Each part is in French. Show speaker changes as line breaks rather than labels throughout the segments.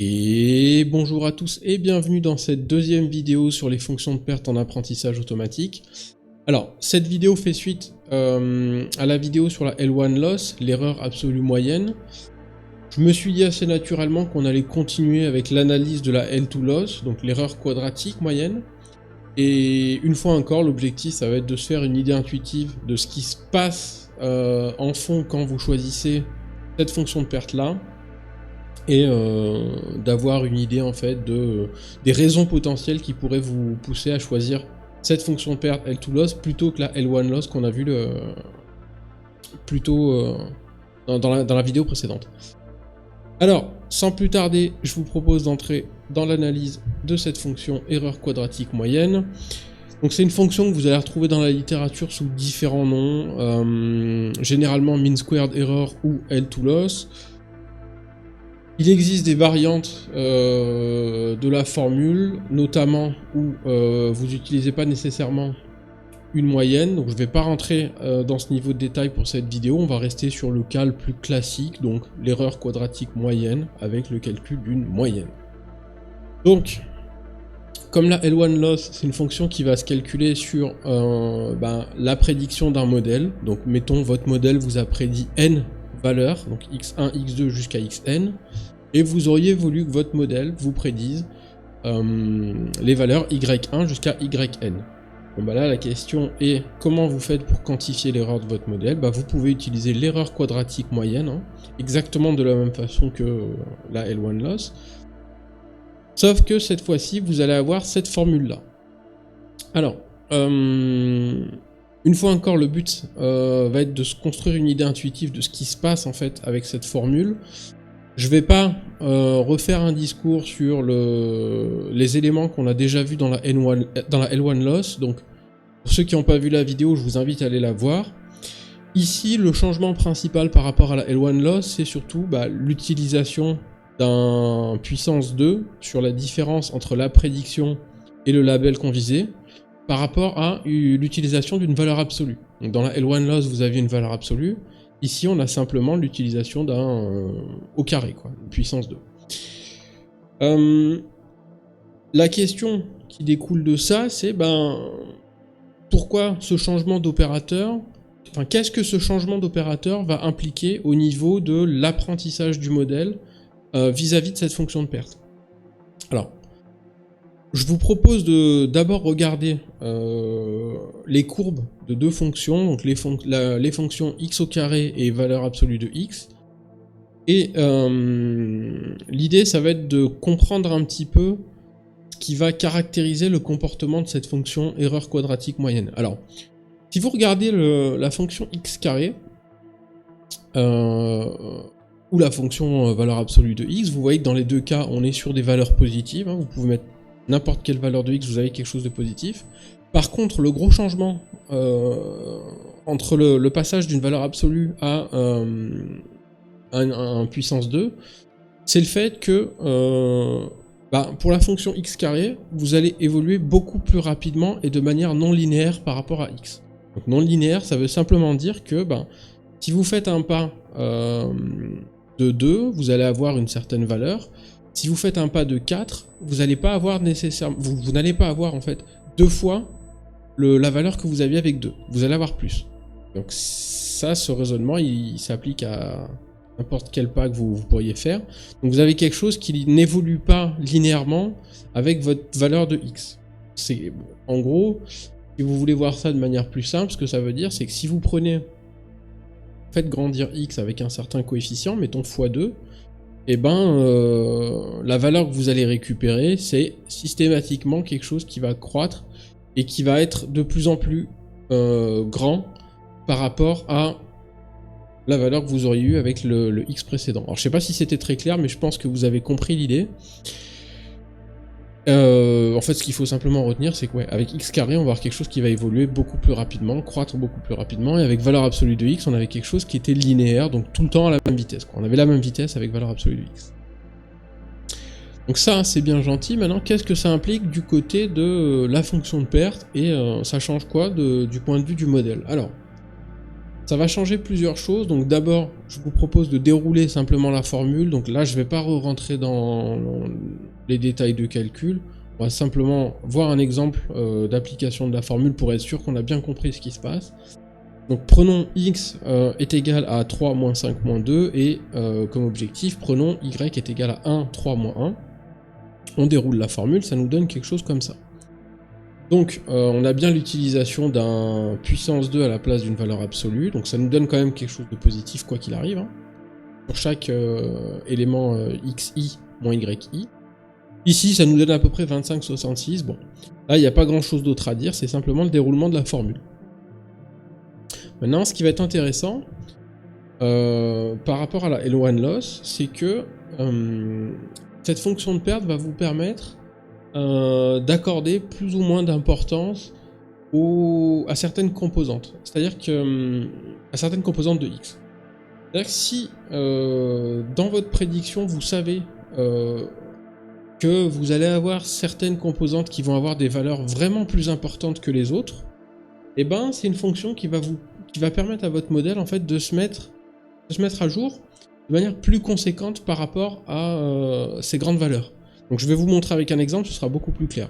Et bonjour à tous et bienvenue dans cette deuxième vidéo sur les fonctions de perte en apprentissage automatique. Alors, cette vidéo fait suite à la vidéo sur la L1 loss, l'erreur absolue moyenne. Je me suis dit assez naturellement qu'on allait continuer avec l'analyse de la L2 loss, donc l'erreur quadratique moyenne. Et une fois encore, l'objectif, ça va être de se faire une idée intuitive de ce qui se passe en fond quand vous choisissez cette fonction de perte-là. Et d'avoir une idée en fait des raisons potentielles qui pourraient vous pousser à choisir cette fonction de perte L2 loss plutôt que la L1 loss qu'on a vu dans la vidéo précédente. Alors, sans plus tarder, je vous propose d'entrer dans l'analyse de cette fonction erreur quadratique moyenne. Donc c'est une fonction que vous allez retrouver dans la littérature sous différents noms, généralement mean squared error ou L2 loss. Il existe des variantes de la formule, notamment où vous n'utilisez pas nécessairement une moyenne, donc je ne vais pas rentrer dans ce niveau de détail pour cette vidéo, on va rester sur le cas le plus classique, donc l'erreur quadratique moyenne avec le calcul d'une moyenne. Donc, comme la L1 loss, c'est une fonction qui va se calculer sur la prédiction d'un modèle, donc mettons votre modèle vous a prédit n valeurs, donc x1, x2 jusqu'à xn, et vous auriez voulu que votre modèle vous prédise les valeurs y1 jusqu'à yn. Bon bah là la question est comment vous faites pour quantifier l'erreur de votre modèle. Bah vous pouvez utiliser l'erreur quadratique moyenne, exactement de la même façon que la L1 loss, sauf que cette fois-ci vous allez avoir cette formule là. Alors une fois encore, le but va être de se construire une idée intuitive de ce qui se passe en fait avec cette formule. Je vais pas refaire un discours sur les éléments qu'on a déjà vus dans la L1 loss, donc pour ceux qui n'ont pas vu la vidéo, je vous invite à aller la voir. Ici, le changement principal par rapport à la L1 loss, c'est surtout l'utilisation d'un puissance 2 sur la différence entre la prédiction et le label qu'on visait, par rapport à l'utilisation d'une valeur absolue. Donc dans la L1 loss, vous aviez une valeur absolue. Ici, on a simplement l'utilisation d'un au carré, quoi, une puissance 2. La question qui découle de ça, c'est pourquoi ce changement d'opérateur, qu'est-ce que ce changement d'opérateur va impliquer au niveau de l'apprentissage du modèle vis-à-vis de cette fonction de perte. Alors, je vous propose de d'abord regarder les courbes de deux fonctions, donc les fonctions x au carré et valeur absolue de x. Et l'idée, ça va être de comprendre un petit peu ce qui va caractériser le comportement de cette fonction erreur quadratique moyenne. Alors, si vous regardez la fonction x carré, ou la fonction valeur absolue de x, vous voyez que dans les deux cas, on est sur des valeurs positives, vous pouvez mettre n'importe quelle valeur de x, vous avez quelque chose de positif. Par contre, le gros changement entre le passage d'une valeur absolue à un puissance 2, c'est le fait que pour la fonction x carré, vous allez évoluer beaucoup plus rapidement et de manière non linéaire par rapport à x. Donc non linéaire, ça veut simplement dire que si vous faites un pas de 2, vous allez avoir une certaine valeur. Si vous faites un pas de 4, vous n'allez pas avoir nécessairement, vous n'allez pas avoir en fait deux fois la valeur que vous aviez avec 2. Vous allez avoir plus. Donc ça, ce raisonnement, il s'applique à n'importe quel pas que vous pourriez faire. Donc vous avez quelque chose qui n'évolue pas linéairement avec votre valeur de x. En gros, si vous voulez voir ça de manière plus simple, ce que ça veut dire, c'est que si vous faites grandir x avec un certain coefficient, mettons x2, la valeur que vous allez récupérer, c'est systématiquement quelque chose qui va croître et qui va être de plus en plus grand par rapport à la valeur que vous auriez eue avec le x précédent. Alors je sais pas si c'était très clair, mais je pense que vous avez compris l'idée. En fait, ce qu'il faut simplement retenir, c'est que avec x carré, on va avoir quelque chose qui va évoluer beaucoup plus rapidement, croître beaucoup plus rapidement, et avec valeur absolue de x, on avait quelque chose qui était linéaire, donc tout le temps à la même vitesse. On avait la même vitesse avec valeur absolue de x. Donc ça, c'est bien gentil. Maintenant, qu'est-ce que ça implique du côté de la fonction de perte, et ça change quoi du point de vue du modèle? Alors, Ça va changer plusieurs choses. Donc d'abord, je vous propose de dérouler simplement la formule. Donc là, je ne vais pas rentrer dans les détails de calcul. On va simplement voir un exemple d'application de la formule pour être sûr qu'on a bien compris ce qui se passe. Donc prenons x est égal à 3 moins 5 moins 2 et comme objectif, prenons y est égal à 1, 3 moins 1. On déroule la formule, ça nous donne quelque chose comme ça. Donc on a bien l'utilisation d'un puissance 2 à la place d'une valeur absolue, donc ça nous donne quand même quelque chose de positif quoi qu'il arrive, hein, pour chaque élément xi moins yi. Ici ça nous donne à peu près 25,66, bon, là il n'y a pas grand chose d'autre à dire, c'est simplement le déroulement de la formule. Maintenant ce qui va être intéressant par rapport à la L1 loss, c'est que cette fonction de perte va vous permettre d'accorder plus ou moins d'importance à certaines composantes, c'est-à-dire que à certaines composantes de x. C'est-à-dire que si dans votre prédiction vous savez que vous allez avoir certaines composantes qui vont avoir des valeurs vraiment plus importantes que les autres, et ben c'est une fonction qui va permettre à votre modèle en fait de se mettre à jour de manière plus conséquente par rapport à ces grandes valeurs. Donc je vais vous montrer avec un exemple, ce sera beaucoup plus clair.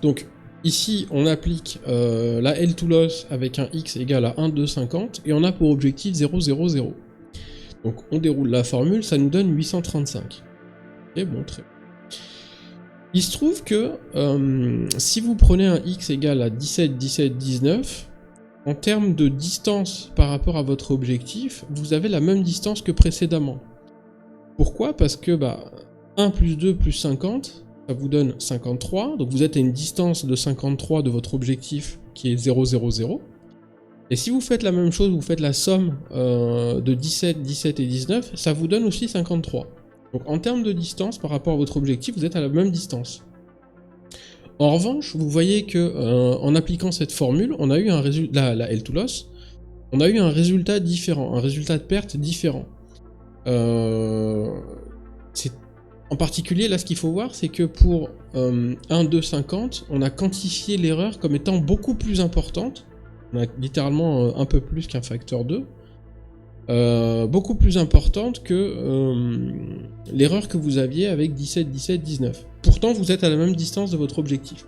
Donc ici on applique la L2 loss avec un x égal à 1, 2, 50 et on a pour objectif 0, 0, 0. Donc on déroule la formule, ça nous donne 835. Ok, bon, très bien. Il se trouve que si vous prenez un x égal à 17, 17, 19, en termes de distance par rapport à votre objectif, vous avez la même distance que précédemment. Pourquoi? Parce que 1 plus 2 plus 50, ça vous donne 53, donc vous êtes à une distance de 53 de votre objectif qui est 0, 0, 0. Et si vous faites la même chose, vous faites la somme de 17, 17 et 19, ça vous donne aussi 53. Donc en termes de distance par rapport à votre objectif, vous êtes à la même distance. En revanche, vous voyez que en appliquant cette formule, on a eu un résultat, la L2 loss, on a eu un résultat différent, un résultat de perte différent. En particulier, là, ce qu'il faut voir, c'est que pour 1, 2, 50, on a quantifié l'erreur comme étant beaucoup plus importante. On a littéralement un peu plus qu'un facteur 2. Beaucoup plus importante que l'erreur que vous aviez avec 17, 17, 19. Pourtant, vous êtes à la même distance de votre objectif.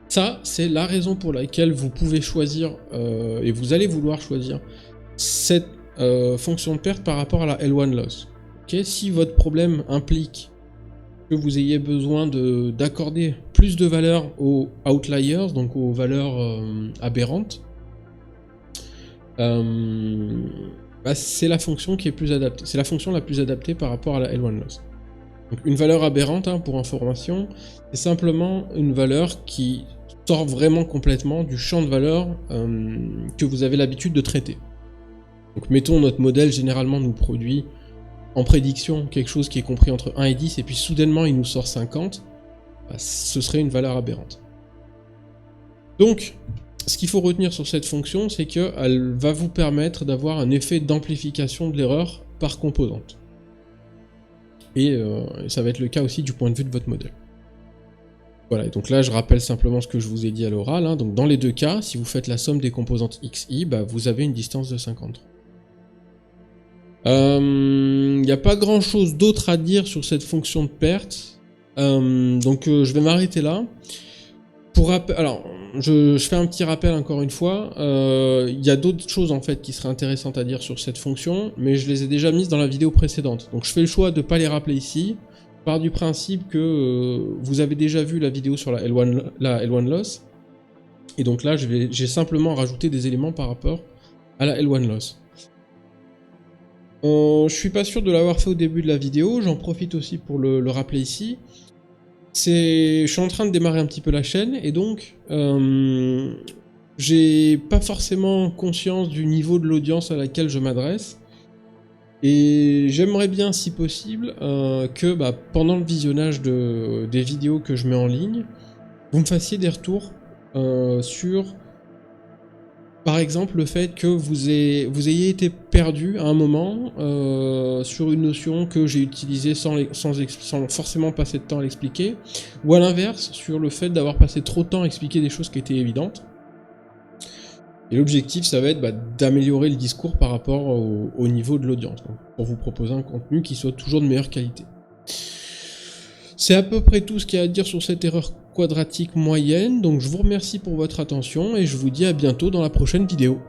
Ça, c'est la raison pour laquelle vous pouvez choisir, et vous allez vouloir choisir, cette fonction de perte par rapport à la L1 loss. Okay, si votre problème implique que vous ayez besoin d'accorder plus de valeur aux outliers, donc aux valeurs aberrantes, c'est la fonction qui est plus adaptée. C'est la fonction la plus adaptée par rapport à la L1 loss. Donc une valeur aberrante, hein, pour information, c'est simplement une valeur qui sort vraiment complètement du champ de valeur que vous avez l'habitude de traiter. Donc mettons notre modèle généralement nous produit en prédiction quelque chose qui est compris entre 1 et 10 et puis soudainement il nous sort 50, ce serait une valeur aberrante. Donc ce qu'il faut retenir sur cette fonction, c'est qu'elle va vous permettre d'avoir un effet d'amplification de l'erreur par composante. Et ça va être le cas aussi du point de vue de votre modèle. Voilà, et donc là je rappelle simplement ce que je vous ai dit à l'oral, hein. Donc dans les deux cas, si vous faites la somme des composantes xi, vous avez une distance de 53. Il n'y a pas grand chose d'autre à dire sur cette fonction de perte, donc je vais m'arrêter là. Pour alors, je fais un petit rappel encore une fois, il y a d'autres choses en fait qui seraient intéressantes à dire sur cette fonction, mais je les ai déjà mises dans la vidéo précédente, donc je fais le choix de ne pas les rappeler ici, par du principe que vous avez déjà vu la vidéo sur la L1 loss, et donc là j'ai simplement rajouté des éléments par rapport à la L1 loss. Je suis pas sûr de l'avoir fait au début de la vidéo, j'en profite aussi pour le rappeler ici. Je suis en train de démarrer un petit peu la chaîne, et donc j'ai pas forcément conscience du niveau de l'audience à laquelle je m'adresse, et j'aimerais bien, si possible, que pendant le visionnage des vidéos que je mets en ligne, vous me fassiez des retours sur... Par exemple, le fait que vous ayez été perdu à un moment sur une notion que j'ai utilisée sans forcément passer de temps à l'expliquer, ou à l'inverse, sur le fait d'avoir passé trop de temps à expliquer des choses qui étaient évidentes. Et l'objectif, ça va être d'améliorer le discours par rapport au niveau de l'audience, pour vous proposer un contenu qui soit toujours de meilleure qualité. C'est à peu près tout ce qu'il y a à dire sur cette erreur quadratique moyenne, donc je vous remercie pour votre attention et je vous dis à bientôt dans la prochaine vidéo.